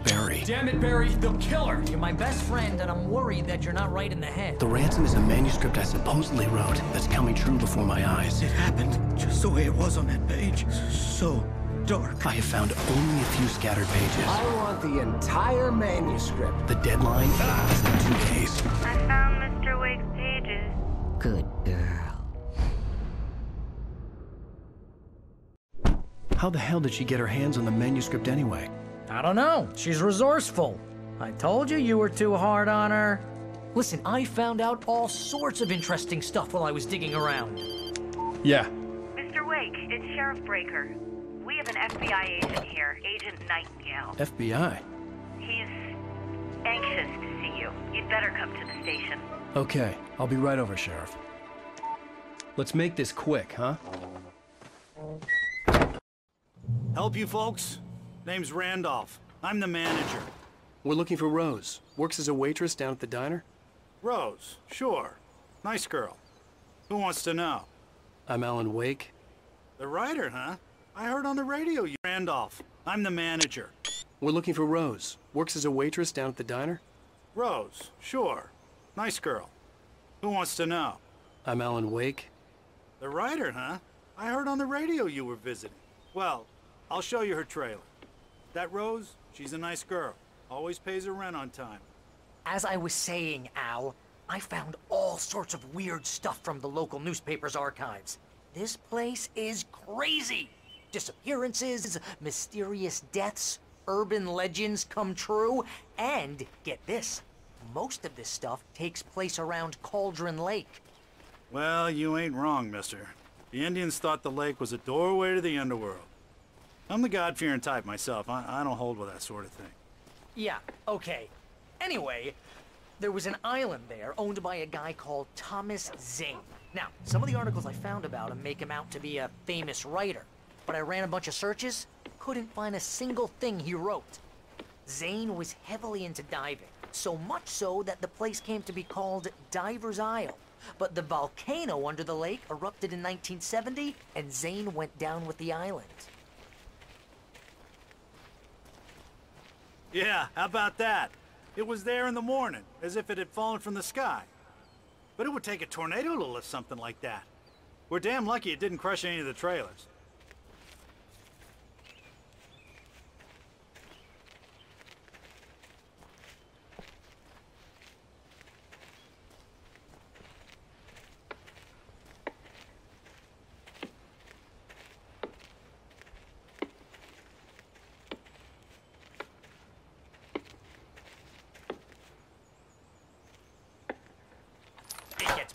Barry. Damn it, Barry, they'll kill her. You're my best friend, and I'm worried that you're not right in the head. The ransom is a manuscript I supposedly wrote that's coming true before my eyes. It happened just the way it was on that page. So dark. I have found only a few scattered pages. I want the entire manuscript. The deadline is in 2 days. I found Mr. Wake's pages. Good girl. How the hell did she get her hands on the manuscript anyway? I don't know. She's resourceful. I told you were too hard on her. Listen, I found out all sorts of interesting stuff while I was digging around. Yeah. Mr. Wake, it's Sheriff Breaker. We have an FBI agent here, Agent Nightingale. FBI? He's anxious to see you. You'd better come to the station. Okay, I'll be right over, Sheriff. Let's make this quick, huh? Help you folks? Name's Randolph. I'm the manager. We're looking for Rose. Works as a waitress down at the diner. Rose, sure. Nice girl. Who wants to know? I'm Alan Wake. The writer, huh? I heard on the radio you... Randolph. I'm the manager. We're looking for Rose. Works as a waitress down at the diner. Rose, sure. Nice girl. Who wants to know? I'm Alan Wake. The writer, huh? I heard on the radio you were visiting. Well, I'll show you her trailer. That Rose, she's a nice girl. Always pays her rent on time. As I was saying, Al, I found all sorts of weird stuff from the local newspaper's archives. This place is crazy. Disappearances, mysterious deaths, urban legends come true, and get this, most of this stuff takes place around Cauldron Lake. Well, you ain't wrong, mister. The Indians thought the lake was a doorway to the underworld. I'm the God-fearing type myself. I don't hold with that sort of thing. Yeah, okay. Anyway, there was an island there owned by a guy called Thomas Zane. Now, some of the articles I found about him make him out to be a famous writer, but I ran a bunch of searches, couldn't find a single thing he wrote. Zane was heavily into diving, so much so that the place came to be called Diver's Isle. But the volcano under the lake erupted in 1970, and Zane went down with the island. Yeah, how about that? It was there in the morning, as if it had fallen from the sky. But it would take a tornado to lift something like that. We're damn lucky it didn't crush any of the trailers.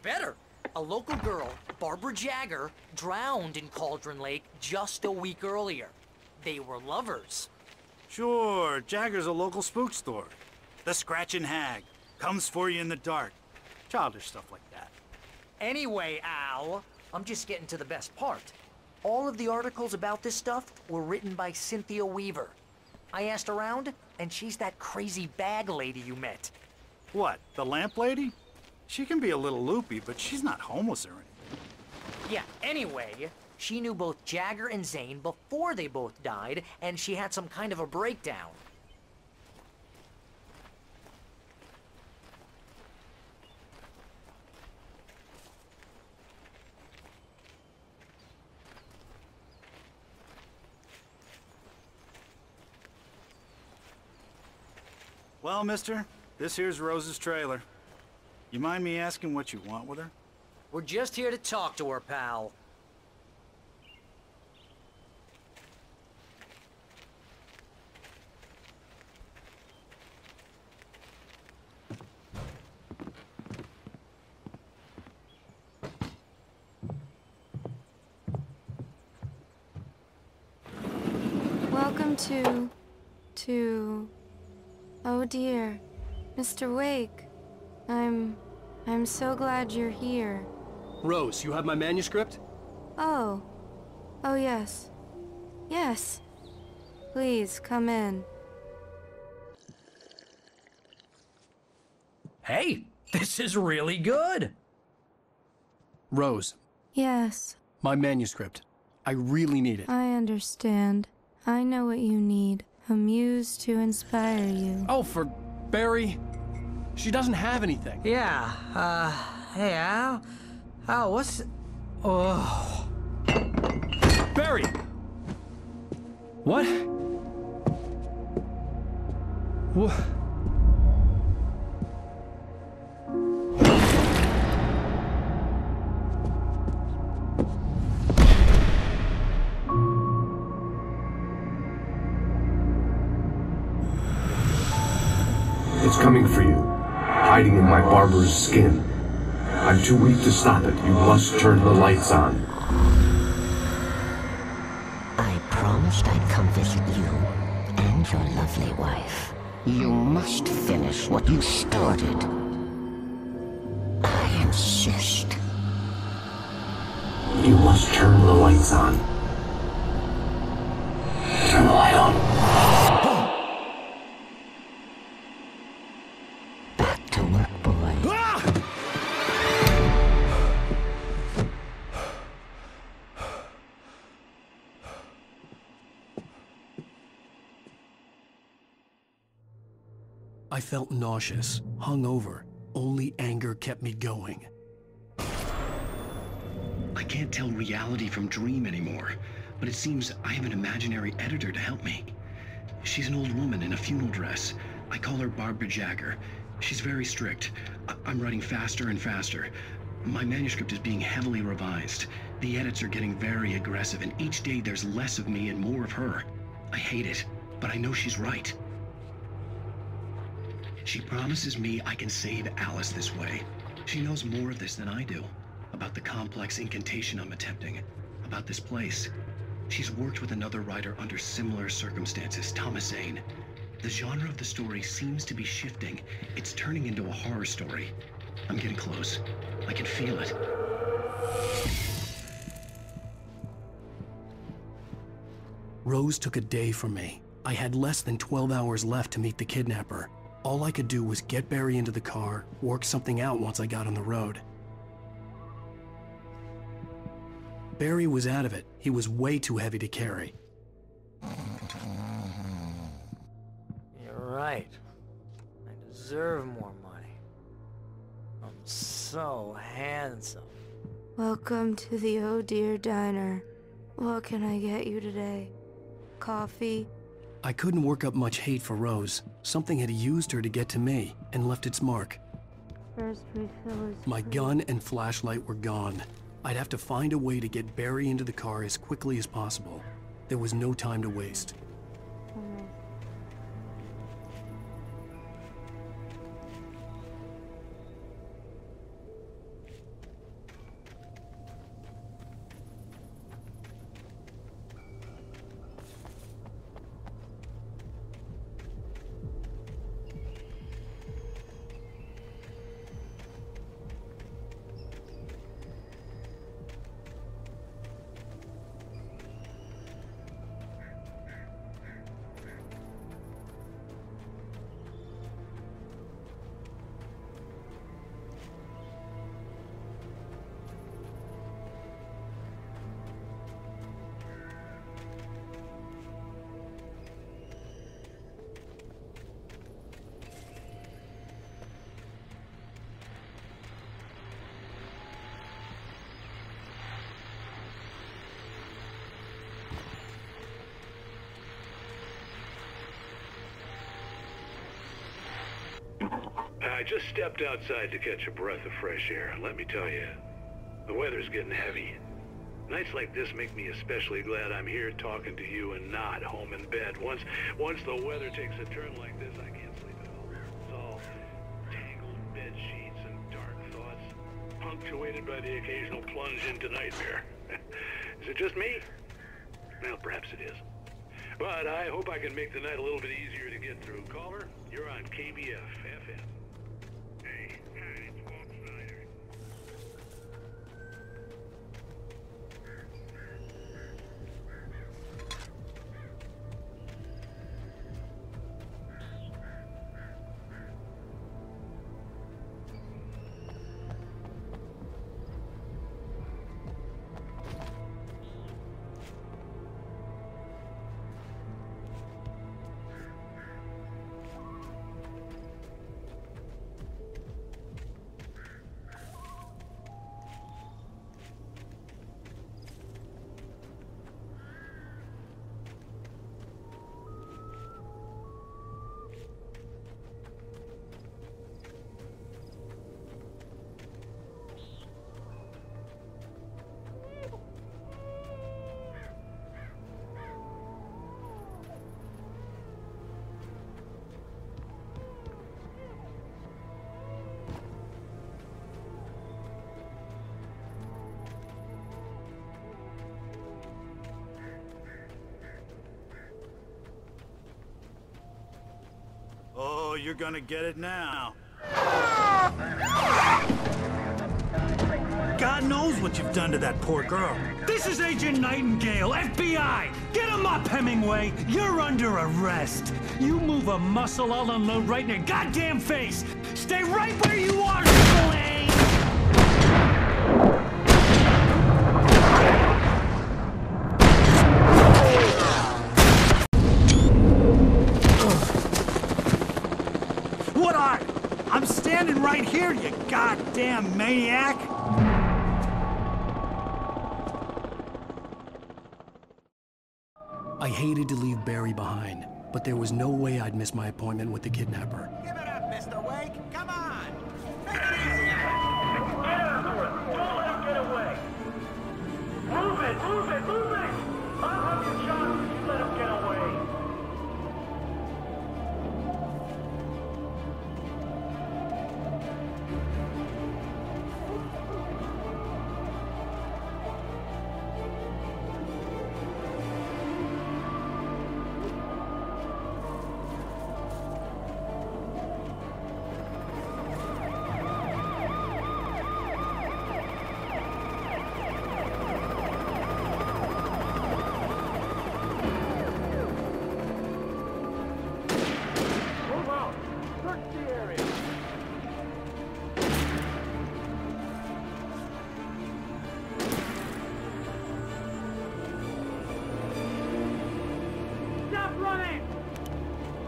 Better. A local girl, Barbara Jagger, drowned in Cauldron Lake just a week earlier. They were lovers. Sure, Jagger's a local spook store. The Scratching Hag. Comes for you in the dark. Childish stuff like that. Anyway, Al, I'm just getting to the best part. All of the articles about this stuff were written by Cynthia Weaver. I asked around, and she's that crazy bag lady you met. What, the lamp lady? She can be a little loopy, but she's not homeless or anything. Yeah, anyway, she knew both Jagger and Zane before they both died, and she had some kind of a breakdown. Well, mister, this here's Rose's trailer. You mind me asking what you want with her? We're just here to talk to her, pal. Welcome to... Oh dear, Mr. Wake. I'm so glad you're here. Rose, you have my manuscript? Oh. Oh, yes. Yes. Please, come in. Hey, this is really good. Rose, Yes, my manuscript. I really need it. I understand. I know what you need. A muse to inspire you. Oh, for Barry. She doesn't have anything. Yeah, hey, Al, what's... Oh... Barry! What? What? It's coming for you, hiding in my barber's skin. I'm too weak to stop it. You must turn the lights on. I promised I'd come visit you and your lovely wife. You must finish what you started. I insist. You must turn the lights on. Turn the light on. Back to work, boy. I felt nauseous, hungover. Only anger kept me going. I can't tell reality from dream anymore, but it seems I have an imaginary editor to help me. She's an old woman in a funeral dress. I call her Barbara Jagger. She's very strict. I'm writing faster and faster. My manuscript is being heavily revised. The edits are getting very aggressive, and each day there's less of me and more of her. I hate it, but I know she's right. She promises me I can save Alice this way. She knows more of this than I do. About the complex incantation I'm attempting. About this place. She's worked with another writer under similar circumstances, Thomas Zane. The genre of the story seems to be shifting. It's turning into a horror story. I'm getting close. I can feel it. Rose took a day from me. I had less than 12 hours left to meet the kidnapper. All I could do was get Barry into the car, work something out once I got on the road. Barry was out of it. He was way too heavy to carry. You're right. I deserve more money. I'm so handsome. Welcome to the Oh Dear Diner. What can I get you today? Coffee? I couldn't work up much hate for Rose. Something had used her to get to me and left its mark. First refill is My free. gun and flashlight were gone. I'd have to find a way to get Barry into the car as quickly as possible. There was no time to waste. I just stepped outside to catch a breath of fresh air. Let me tell you, the weather's getting heavy. Nights like this make me especially glad I'm here talking to you and not home in bed. Once the weather takes a turn like this, I can't sleep at all. It's all tangled bed sheets and dark thoughts, punctuated by the occasional plunge into nightmare. Is it just me? Well, perhaps it is. But I hope I can make the night a little bit easier to get through. Caller, you're on KBF FM. Hey, it's Walt Snyder. Oh, you're gonna get it now. God knows what you've done to that poor girl. This is Agent Nightingale, FBI! Get him up, Hemingway! You're under arrest! You move a muscle, I'll unload right in your goddamn face! Stay right where you are, Triple A! What are you? I'm standing right here, you goddamn maniac! I hated to leave Barry behind, but there was no way I'd miss my appointment with the kidnapper. Give it up, Mr. Wake. Come on. Make it easy. Get after him! Don't let him get away! Move it! Move it! Move it! I'll have you shot if you let him get away!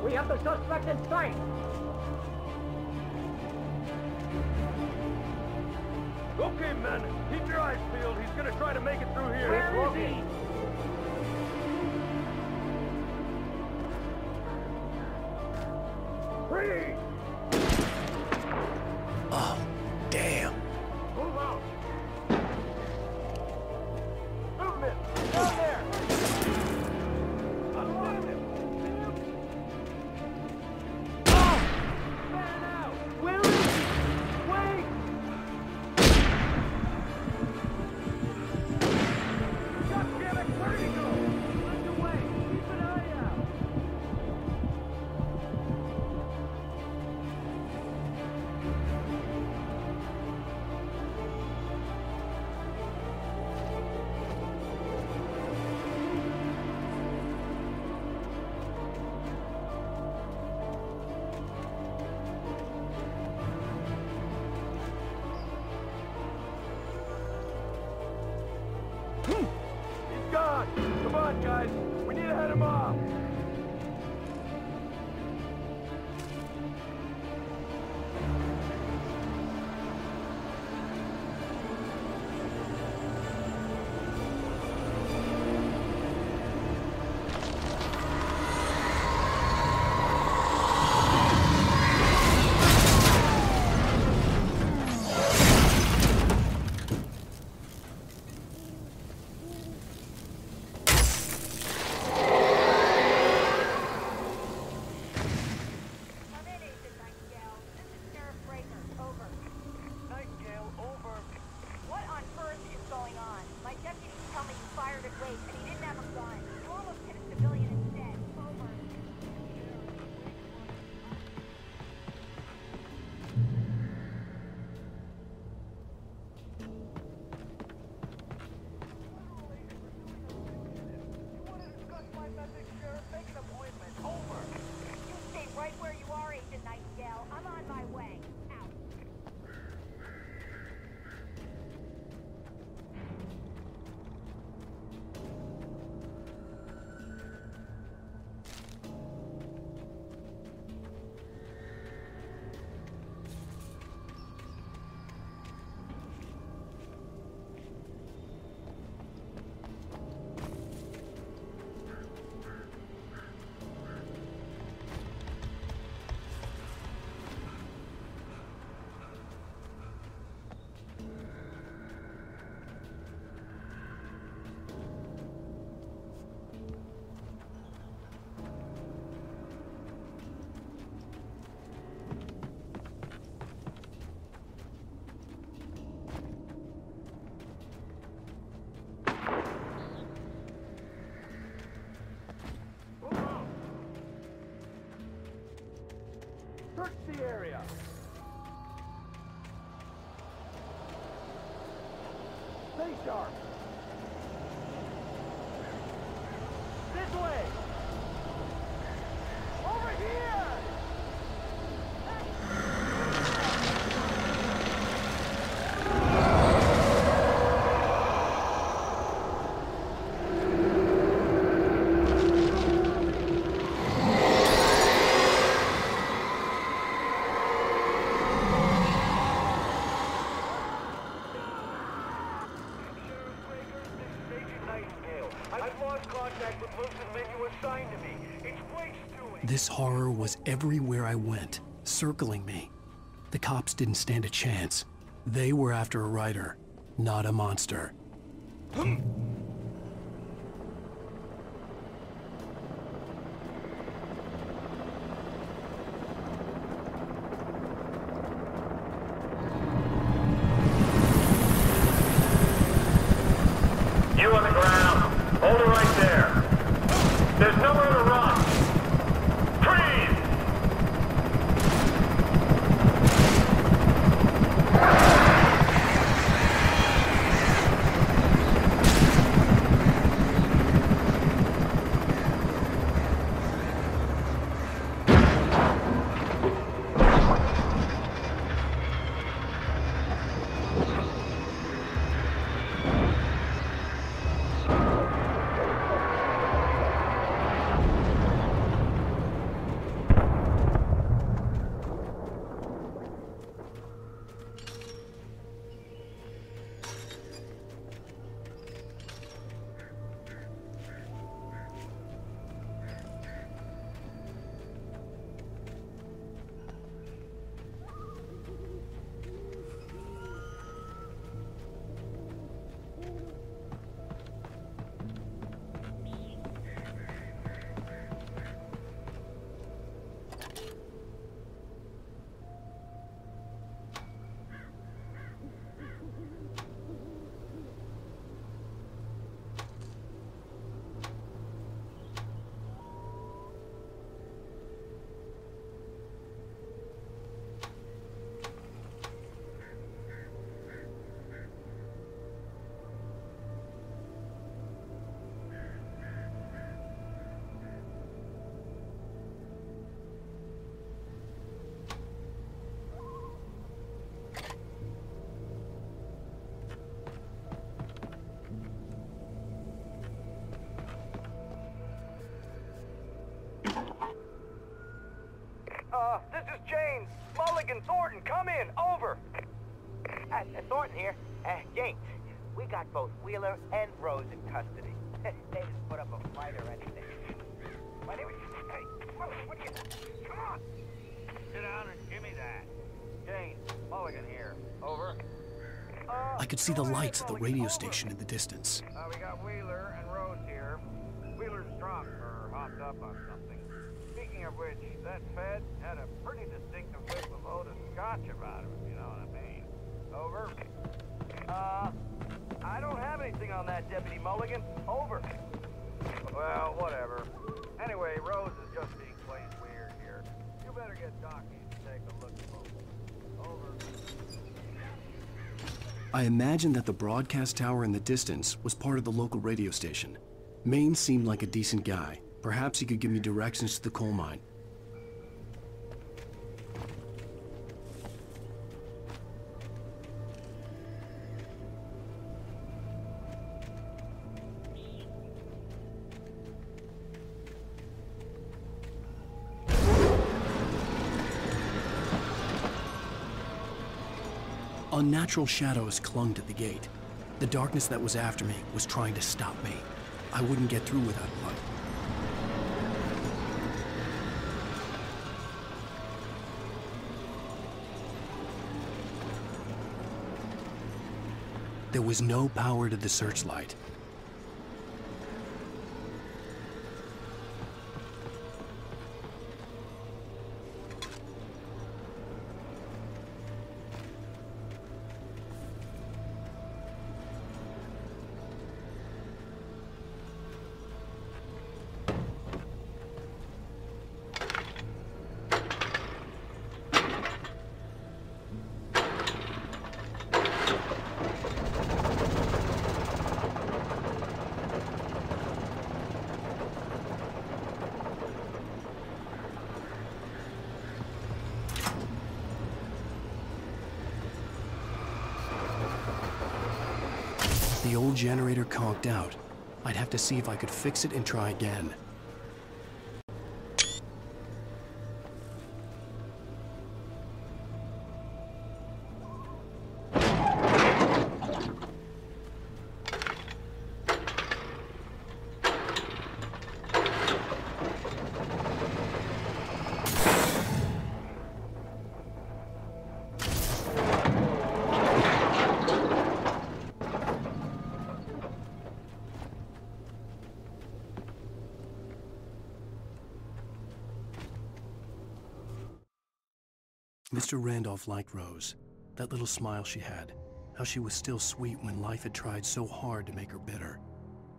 We have the suspect in sight! Okay, men, keep your eyes peeled. He's gonna try to make it through here. Where is he? Freeze! Oh, damn. Move out! Movement! Down there! Unload him! Oh! Man out! Where is he? Wait! God damn it! Where'd he go? Underway! Keep an eye out! He's gone! Come on, guys! We need to head him off! Search the area. Stay sharp. This way. Over here. This horror was everywhere I went, circling me. The cops didn't stand a chance. They were after a writer, not a monster. You on the ground. Hold it right there. There's nowhere to run. Freeze! This is James. Mulligan, Thornton, come in. Over. Thornton here. James, we got both Wheeler and Rose in custody. They didn't put up a fight or anything. My name is... Hey, what are you... Come on! Sit down and give me that. James, Mulligan here. Over. I could see the lights of the radio station in the distance. We got Wheeler and Rose here. Wheeler's drunk or hopped up on something. Speaking of which, that Fed had a pretty distinctive little load of scotch about him, if you know what I mean. Over. I don't have anything on that, Deputy Mulligan. Over. Well, whatever. Anyway, Rose is just being plain weird here. You better get Docky to take a look at both. Over. I imagined that the broadcast tower in the distance was part of the local radio station. Maine seemed like a decent guy. Perhaps he could give me directions to the coal mine. Unnatural shadows clung to the gate. The darkness that was after me was trying to stop me. I wouldn't get through without light. There was no power to the searchlight. The old generator conked out. I'd have to see if I could fix it and try again. Mr. Randolph liked Rose. That little smile she had. How she was still sweet when life had tried so hard to make her bitter.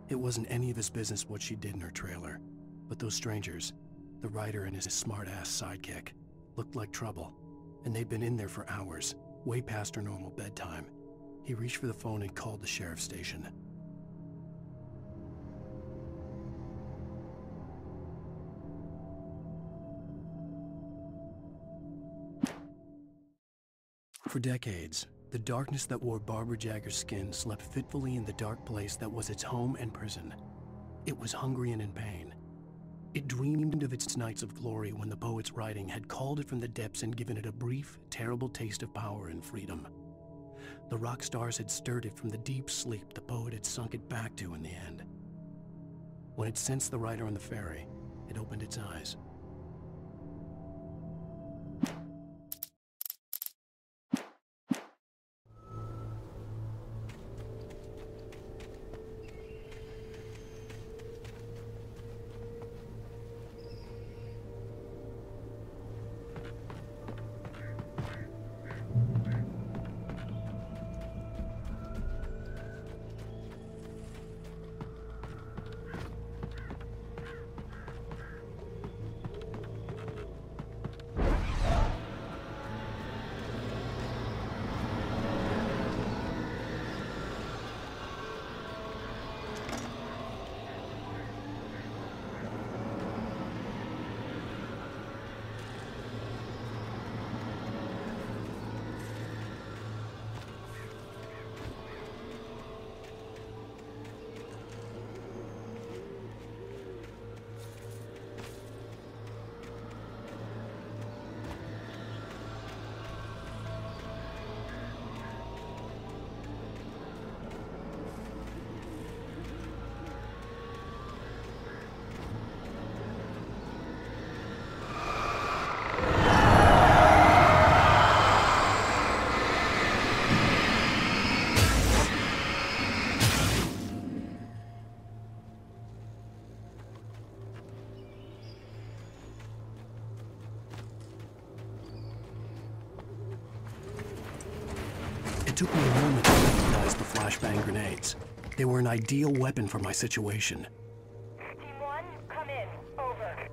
It wasn't any of his business what she did in her trailer. But those strangers, the writer and his smart-ass sidekick, looked like trouble. And they'd been in there for hours, way past her normal bedtime. He reached for the phone and called the sheriff's station. For decades, the darkness that wore Barbara Jagger's skin slept fitfully in the dark place that was its home and prison. It was hungry and in pain. It dreamed of its nights of glory when the poet's writing had called it from the depths and given it a brief, terrible taste of power and freedom. The rock stars had stirred it from the deep sleep the poet had sunk it back to in the end. When it sensed the writer on the ferry, it opened its eyes. It took me a moment to recognize the flashbang grenades. They were an ideal weapon for my situation. Team 1, come in. Over.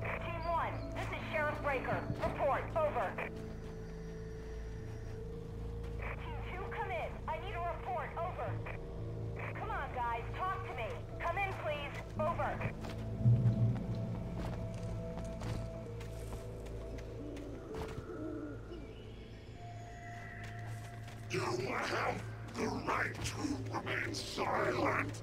Team 1, this is Sheriff Breaker. Report. Over. Team 2, come in. I need a report. Over. Come on, guys. Talk to me. Come in, please. Over. You have the right to remain silent.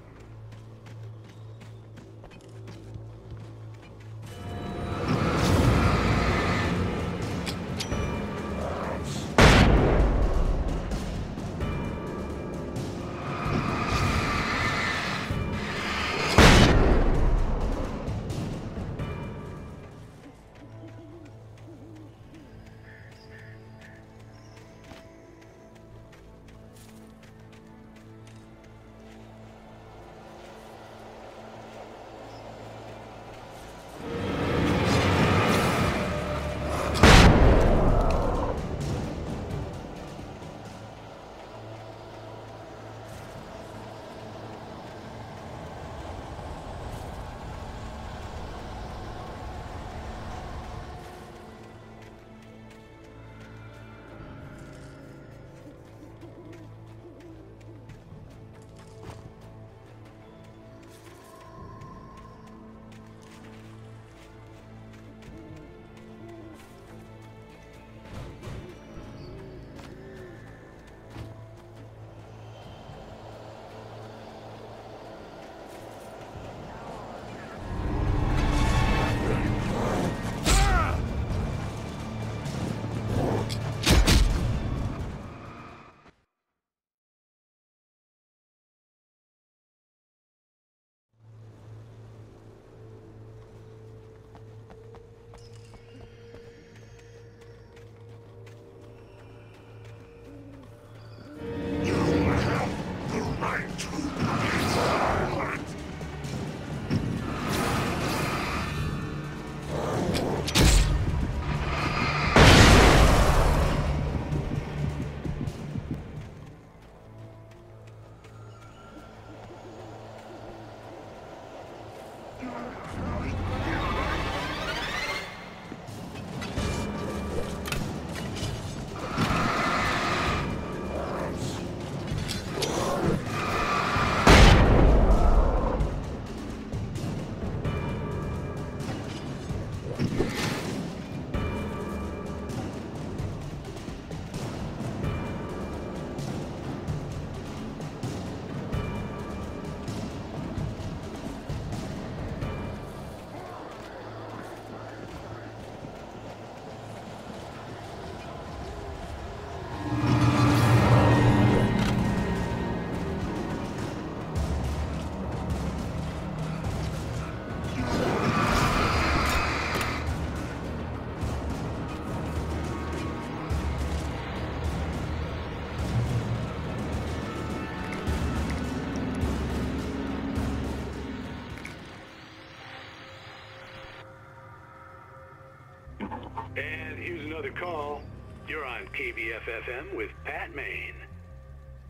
And here's another call. You're on KBFFM with Pat Maine.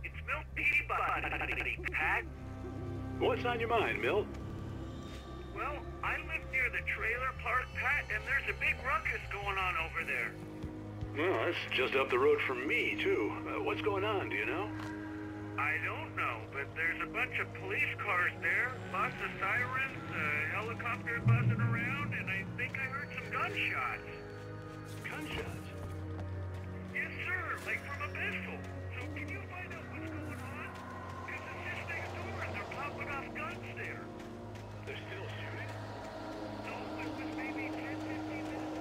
It's Milt Peabody, Pat. What's on your mind, Milt? Well, I live near the trailer park, Pat, and there's a big ruckus going on over there. Well, that's just up the road from me, too. What's going on, do you know? I don't know, but there's a bunch of police cars there, lots of sirens, helicopters buzzing around, and I think I heard some gunshots. Gunshots? Yes, sir, like from a pistol. So can you find out what's going on? Because it's just next door and they're popping off guns there. They're still shooting? No, it was maybe 10, 15 minutes.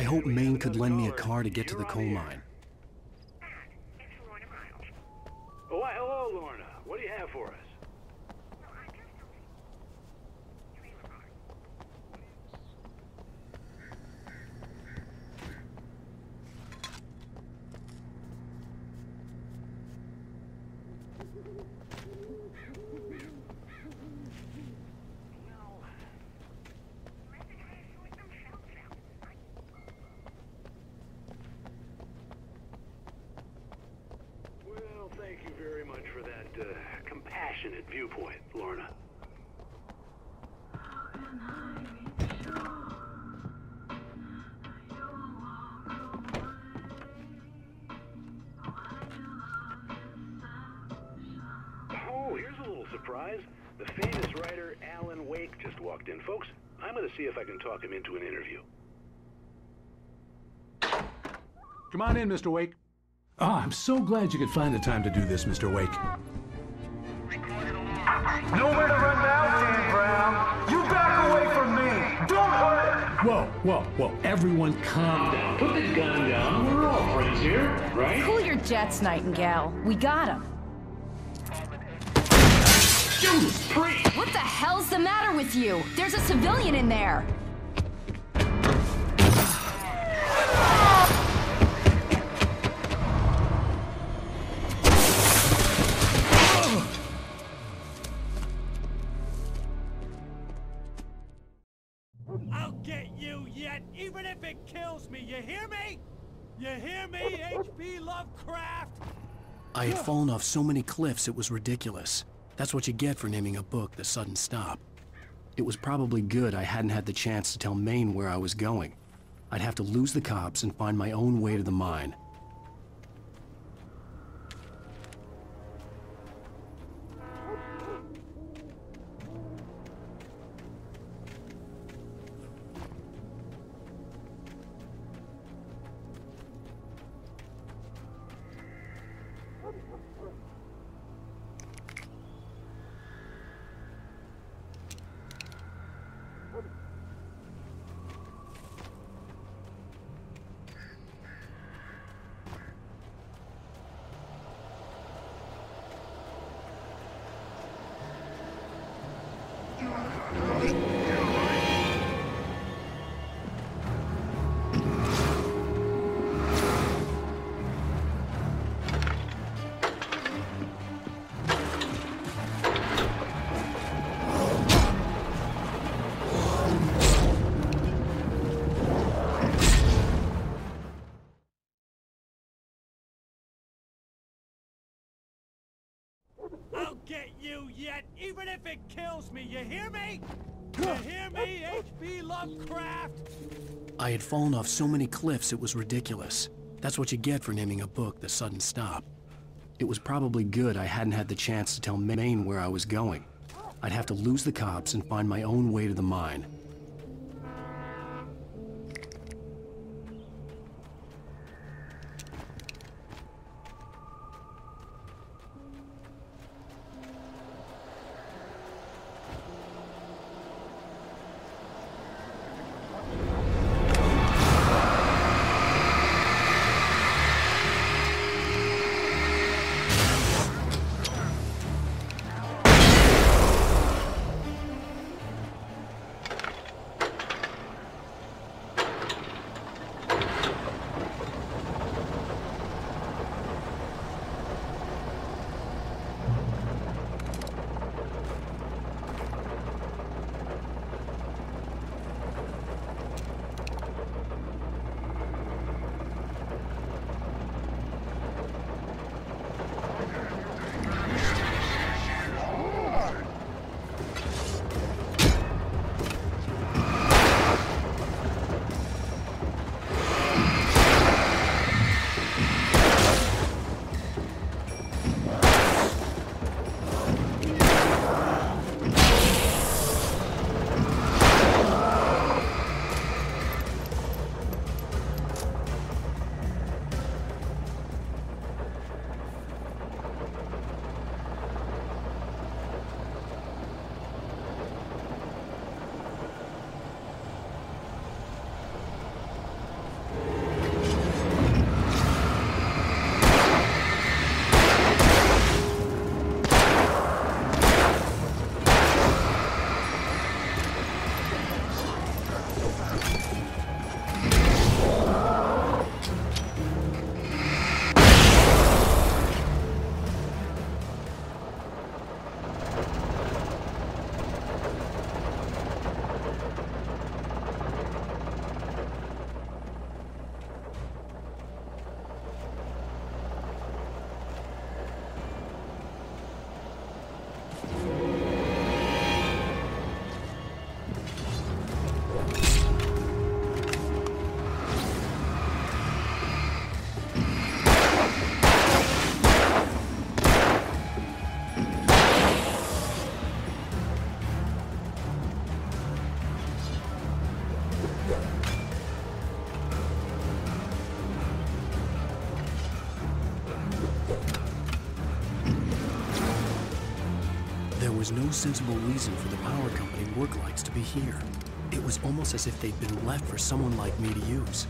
I hoped Maine could lend me a car to get to the coal mine. Oh, why, hello, Lorna. What do you have for us? Thank you very much for that compassionate viewpoint, Lorna. Oh, here's a little surprise. The famous writer Alan Wake just walked in. Folks, I'm going to see if I can talk him into an interview. Come on in, Mr. Wake. Oh, I'm so glad you could find the time to do this, Mr. Wake. Nowhere to run now, Dan Brown. You back away from me. Don't hurt. Whoa. Everyone calm down. Put the gun down. We're all friends here, right? Cool your jets, Nightingale. We got him. Judas Priest! What the hell's the matter with you? There's a civilian in there. I'll get you yet, even if it kills me. You hear me? You hear me, H.P. Lovecraft? I had fallen off so many cliffs it was ridiculous. That's what you get for naming a book The Sudden Stop. It was probably good I hadn't had the chance to tell Maine where I was going. I'd have to lose the cops and find my own way to the mine. I'll get you yet, even if it kills me. You hear me? You hear me, H.P. Lovecraft? I had fallen off so many cliffs it was ridiculous. That's what you get for naming a book The Sudden Stop. It was probably good I hadn't had the chance to tell Maine where I was going. I'd have to lose the cops and find my own way to the mine. was no sensible reason for the power company work lights to be here. It was almost as if they'd been left for someone like me to use.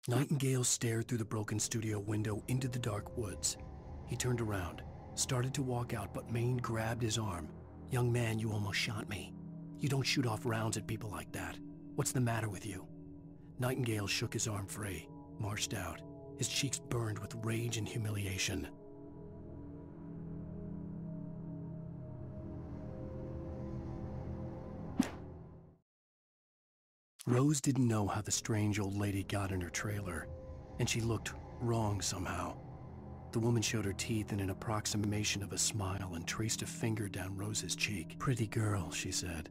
Nightingale stared through the broken studio window into the dark woods. He turned around, started to walk out, but Maine grabbed his arm. "Young man, you almost shot me. You don't shoot off rounds at people like that. What's the matter with you?" Nightingale shook his arm free, marched out. His cheeks burned with rage and humiliation. Rose didn't know how the strange old lady got in her trailer, and she looked wrong somehow. The woman showed her teeth in an approximation of a smile and traced a finger down Rose's cheek. "Pretty girl," she said.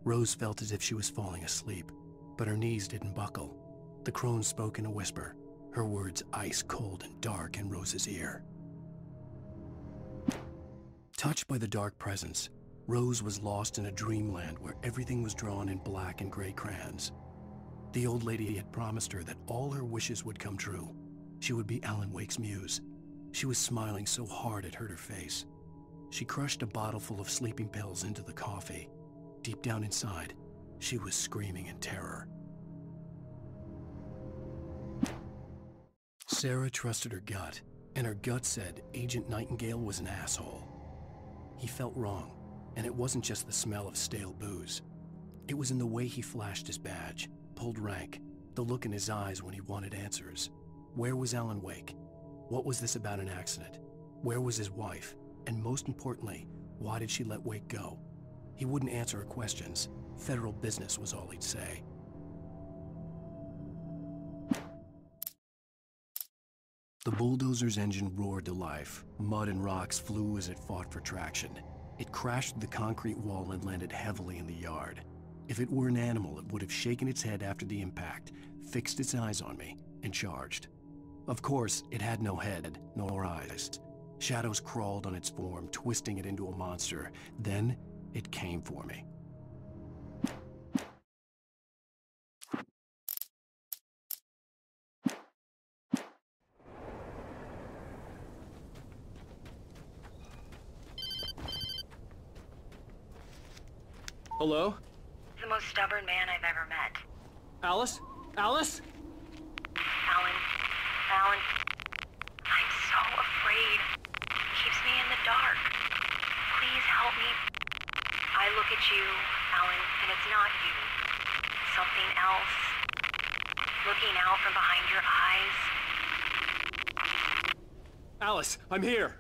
Rose felt as if she was falling asleep, but her knees didn't buckle. The crone spoke in a whisper. her words ice cold and dark in Rose's ear. Touched by the dark presence, Rose was lost in a dreamland where everything was drawn in black and gray crayons. The old lady had promised her that all her wishes would come true. She would be Alan Wake's muse. She was smiling so hard it hurt her face. She crushed a bottle full of sleeping pills into the coffee. Deep down inside, she was screaming in terror. Sarah trusted her gut, and her gut said Agent Nightingale was an asshole. He felt wrong, and it wasn't just the smell of stale booze. It was in the way he flashed his badge, pulled rank, the look in his eyes when he wanted answers. Where was Alan Wake? What was this about an accident? Where was his wife? And most importantly, why did she let Wake go? He wouldn't answer her questions. Federal business was all he'd say. The bulldozer's engine roared to life. Mud and rocks flew as it fought for traction. It crashed through the concrete wall and landed heavily in the yard. If it were an animal, it would have shaken its head after the impact, fixed its eyes on me, and charged. Of course, it had no head, nor eyes. Shadows crawled on its form, twisting it into a monster. Then, it came for me. Hello? The most stubborn man I've ever met. Alice? Alice? Alan, I'm so afraid. He keeps me in the dark. Please help me. I look at you, Alan, and it's not you. It's something else. Looking out from behind your eyes. Alice, I'm here.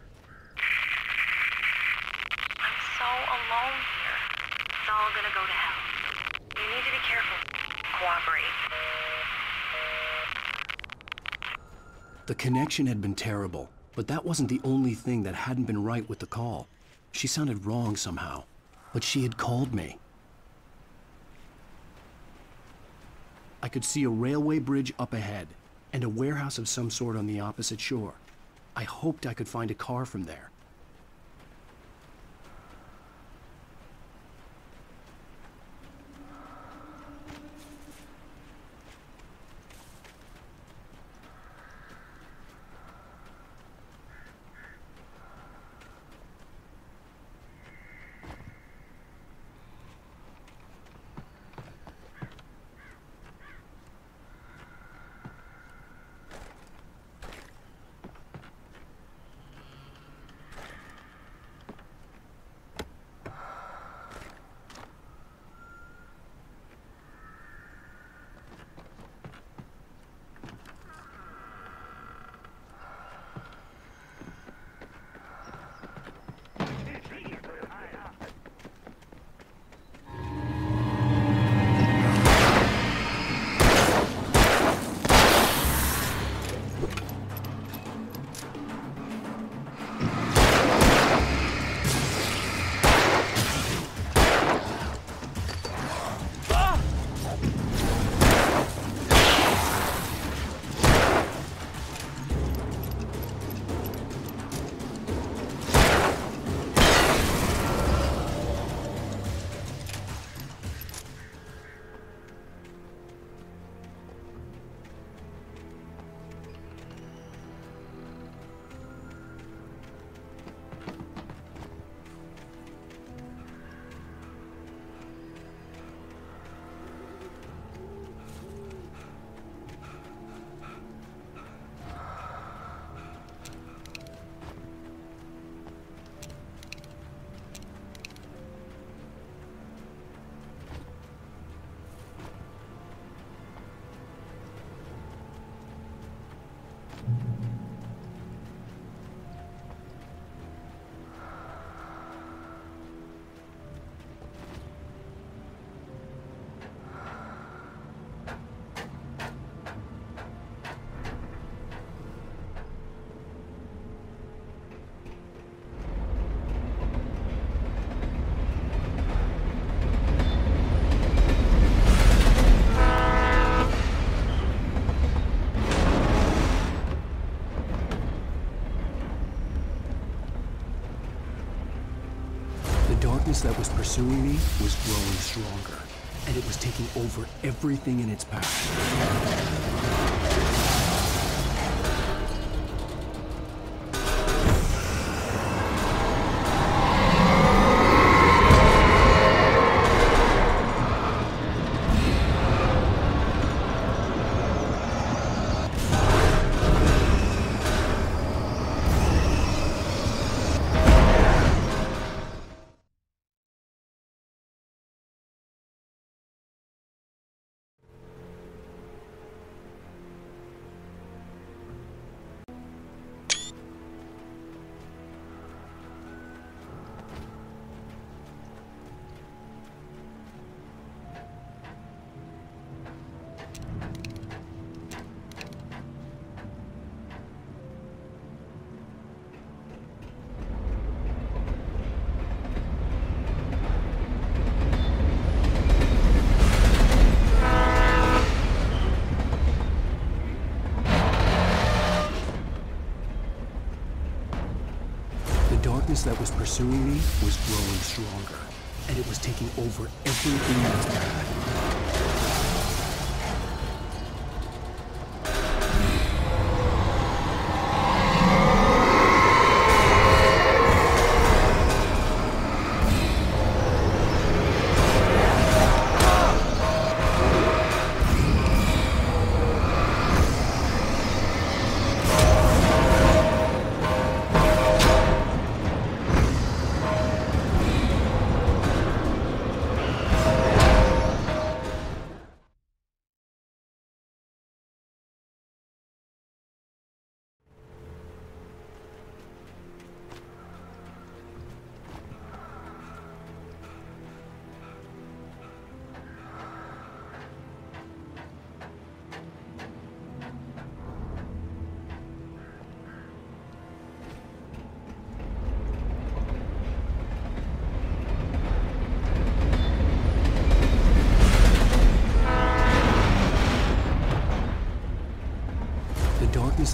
I'm so alone here. It's all gonna go to hell. You need to be careful. Cooperate. The connection had been terrible, but that wasn't the only thing that hadn't been right with the call. She sounded wrong somehow, but she had called me. I could see a railway bridge up ahead, and a warehouse of some sort on the opposite shore. I hoped I could find a car from there. darkness that was pursuing me was growing stronger, and it was taking over everything in its path. That was pursuing me was growing stronger, and it was taking over everything in its path.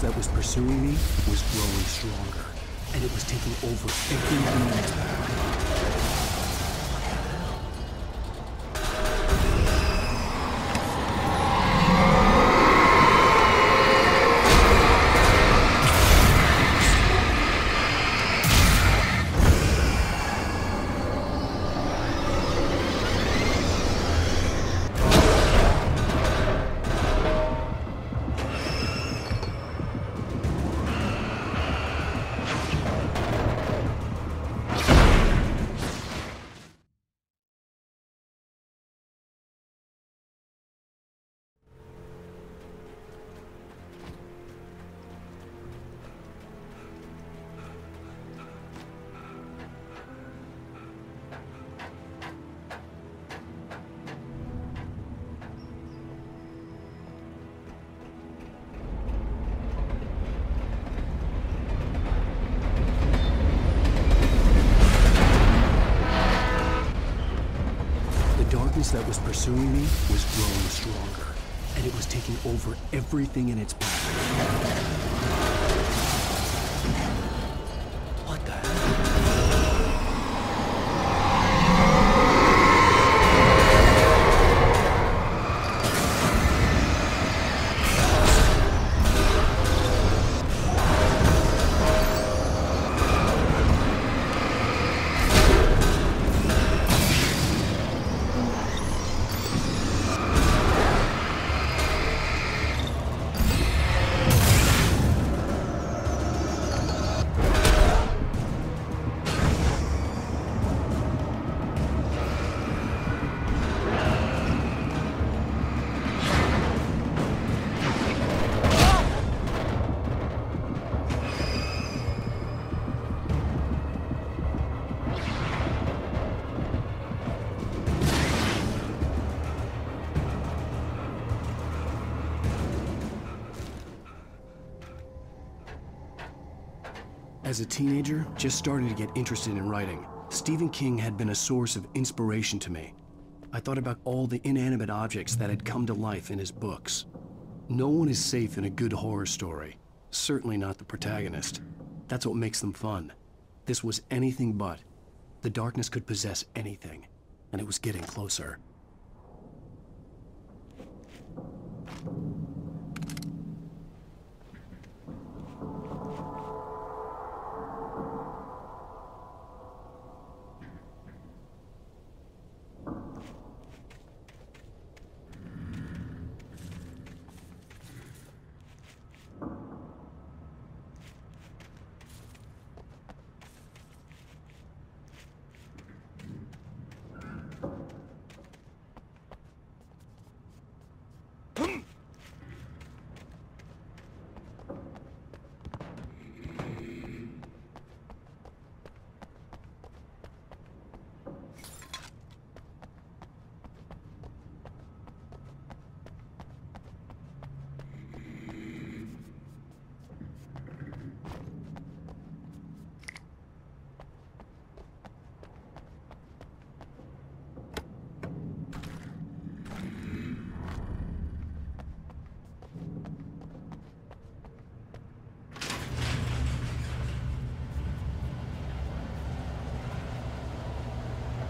That was pursuing me was growing stronger, and it was taking over everything in its path. That was pursuing me was growing stronger, and it was taking over everything in its path. What the hell? As a teenager, just starting to get interested in writing, Stephen King had been a source of inspiration to me. I thought about all the inanimate objects that had come to life in his books. No one is safe in a good horror story. Certainly not the protagonist. That's what makes them fun. This was anything but. The darkness could possess anything, and it was getting closer.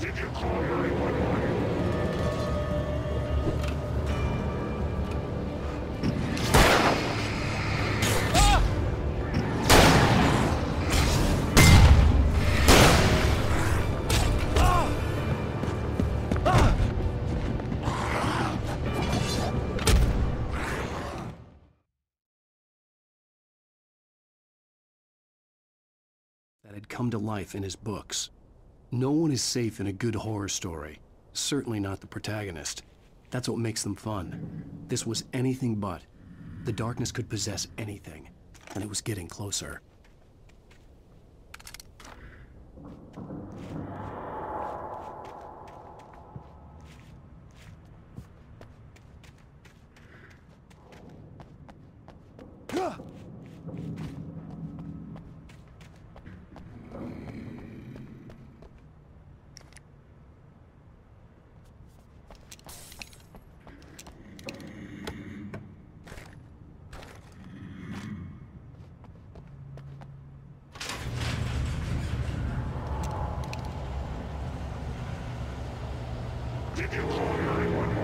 Did you call 911? That had come to life in his books. No one is safe in a good horror story. Certainly not the protagonist. That's what makes them fun. This was anything but. The darkness could possess anything, and it was getting closer. Did you call 911?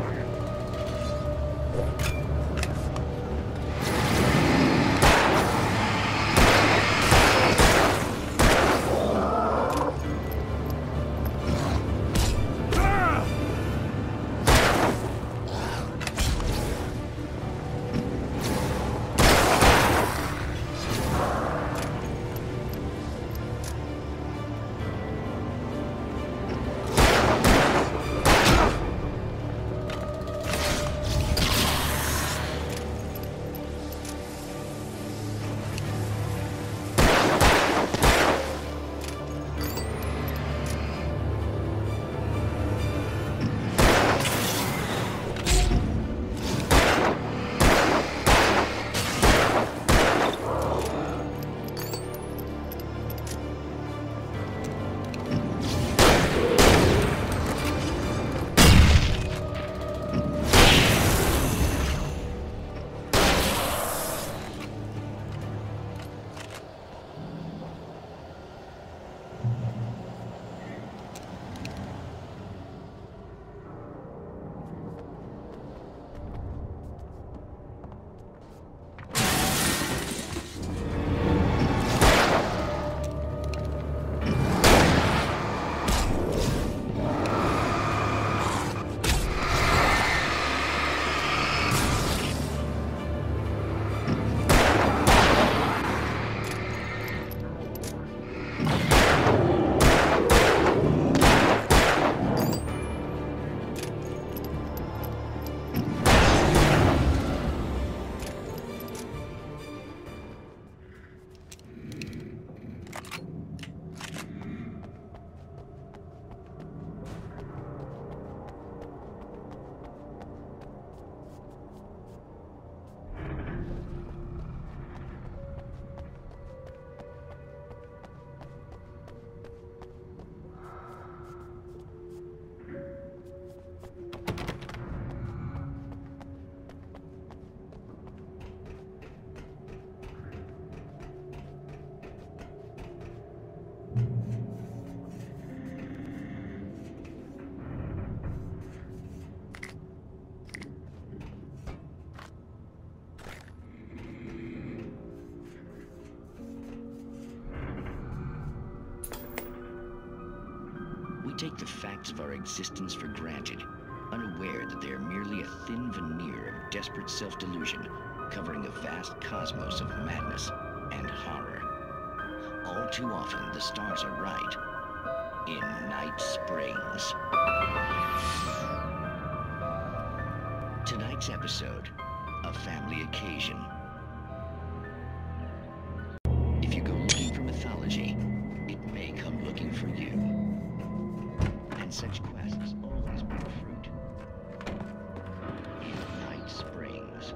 take the facts of our existence for granted, unaware that they are merely a thin veneer of desperate self-delusion, covering a vast cosmos of madness and horror. All too often, the stars are right. In Night Springs. Tonight's episode, a family occasion. If you go looking for mythology, it may come looking for you. And such quests always bear fruit. In Night Springs.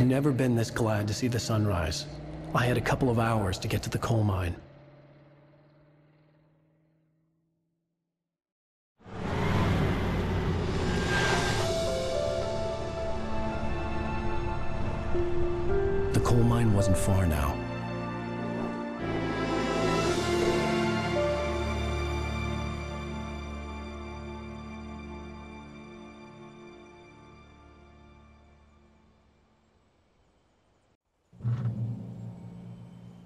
never been this glad to see the sunrise. I had a couple of hours to get to the coal mine. The coal mine wasn't far now.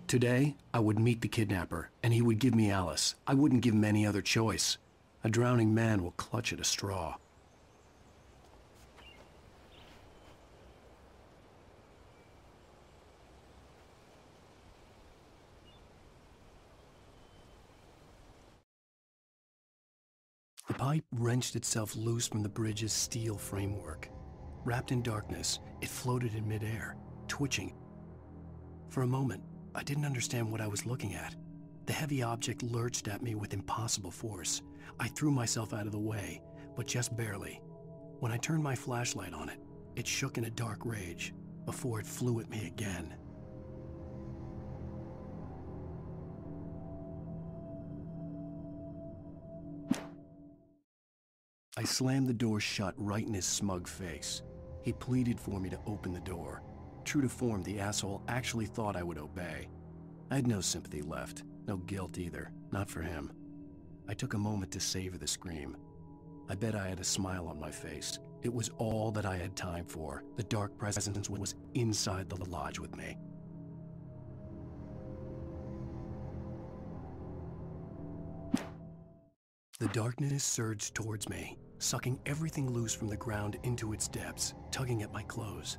Today, I would meet the kidnapper, and he would give me Alice. I wouldn't give him any other choice. A drowning man will clutch at a straw. The pipe wrenched itself loose from the bridge's steel framework. Wrapped in darkness, it floated in midair, twitching. For a moment, I didn't understand what I was looking at. The heavy object lurched at me with impossible force. I threw myself out of the way, but just barely. When I turned my flashlight on it, it shook in a dark rage before it flew at me again. I slammed the door shut right in his smug face. He pleaded for me to open the door. True to form, the asshole actually thought I would obey. I had no sympathy left, no guilt either, not for him. I took a moment to savor the scream. I bet I had a smile on my face. It was all that I had time for. The dark presence was inside the lodge with me. The darkness surged towards me, sucking everything loose from the ground into its depths, tugging at my clothes.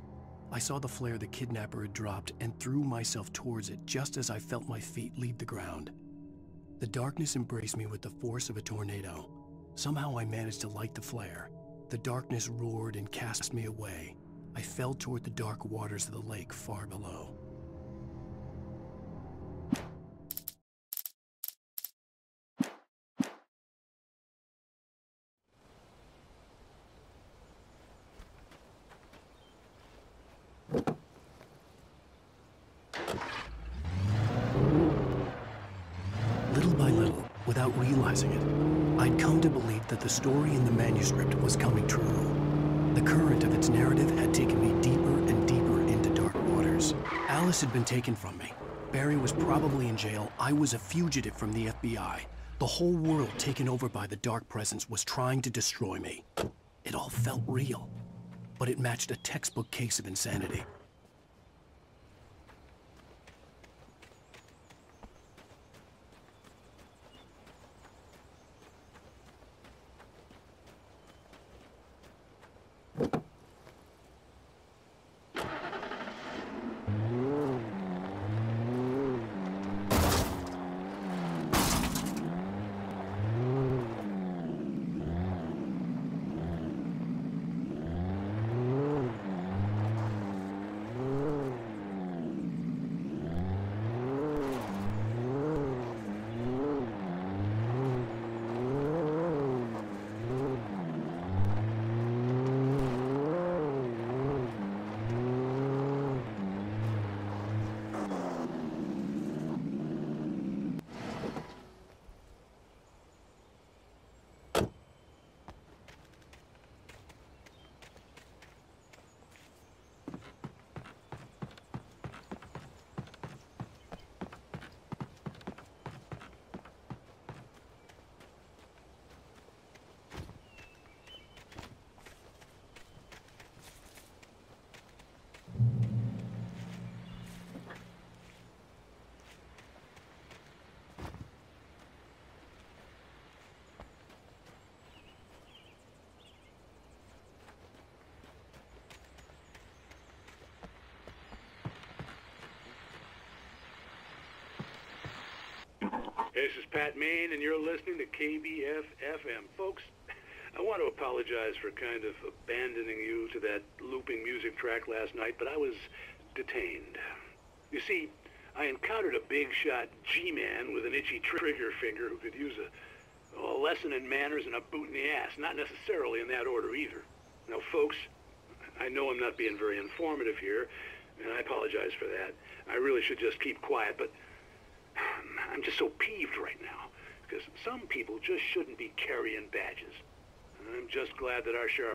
I saw the flare the kidnapper had dropped and threw myself towards it just as I felt my feet leave the ground. The darkness embraced me with the force of a tornado. Somehow I managed to light the flare. The darkness roared and cast me away. I fell toward the dark waters of the lake far below. Little by little, without realizing it, I'd come to believe that the story in the manuscript was coming true. The current of its narrative had taken me deeper and deeper into dark waters. Alice had been taken from me. Barry was probably in jail. I was a fugitive from the FBI. The whole world taken over by the dark presence was trying to destroy me. It all felt real, but it matched a textbook case of insanity. This is Pat Main, and you're listening to KBF-FM. Folks, I want to apologize for kind of abandoning you to that looping music track last night, but I was detained. You see, I encountered a big-shot G-man with an itchy trigger finger who could use a lesson in manners and a boot in the ass. Not necessarily in that order, either. Now, folks, I know I'm not being very informative here, and I apologize for that. I really should just keep quiet, but I'm just so peeved right now, because some people just shouldn't be carrying badges. And I'm just glad that our sheriff